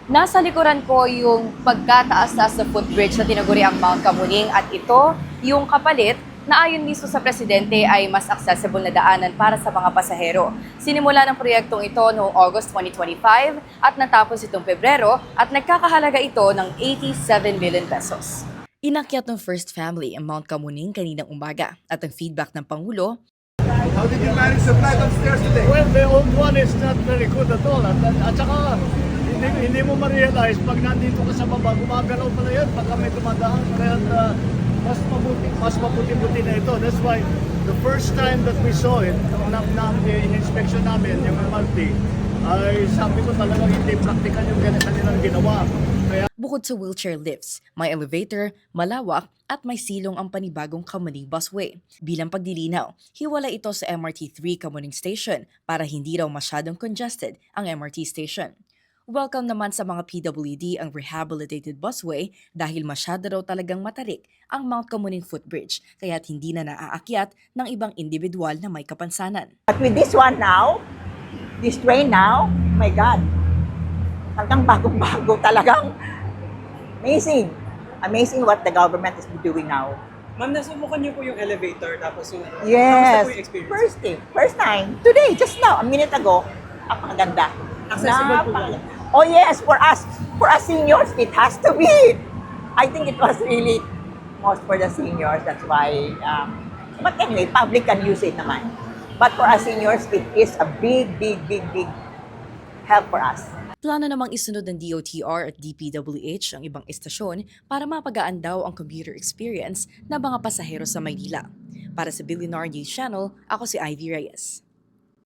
Nasa likuran ko yung pagkataas-taas na footbridge na tinaguri ang Mount Kamuning at ito yung kapalit na ayon mismo sa presidente ay mas accessible na daanan para sa mga pasahero. Sinimula ng proyektong ito noong August 2025 at natapos itong Pebrero at nagkakahalaga ito ng 87 billion pesos. Inakyat ng First Family ang Mount Kamuning kaninang umaga at ang feedback ng Pangulo. How did you manage the flight upstairs today? Well, the old one is not very good at all. At saka, hindi mo ma-realize pag nandito ka sa baba, gumagalaw pala yan pag may dumadaan. Kaya mas mabuti na ito. That's why the first time that we saw it, in-inspection namin, yung MRT, ay sabi ko talagang hindi practical yung ganito nilang ginawa. Kaya Bukod sa wheelchair lifts, may elevator, malawak at may silong ang panibagong Kamuning Busway. Bilang pagdilinaw, hiwala ito sa MRT-3 Kamuning Station para hindi raw masyadong congested ang MRT station. Welcome naman sa mga PWD ang rehabilitated busway dahil masyado raw talagang matarik ang Mount Kamuning Footbridge kaya't hindi na naaakyat ng ibang individual na may kapansanan. But with this one now, this train now, my God, talagang bagong-bago, talagang amazing. Amazing what the government is doing now. Ma'am, nasubukan niyo po yung elevator tapos yung... Yes, Kamusta po yung experience? first time, today, just now, a minute ago, ang ganda. Accessible po ba? Oh yes, for us seniors, it has to be. I think it was really most for the seniors, that's why, but anyway, public can use it naman. But for us seniors, it is a big help for us. Plano namang isunod ng DOTR at DPWH ang ibang estasyon para mapagaan daw ang commuter experience ng mga pasahero sa Maynila. Para sa Billionaire News Channel, ako si Ivy Reyes.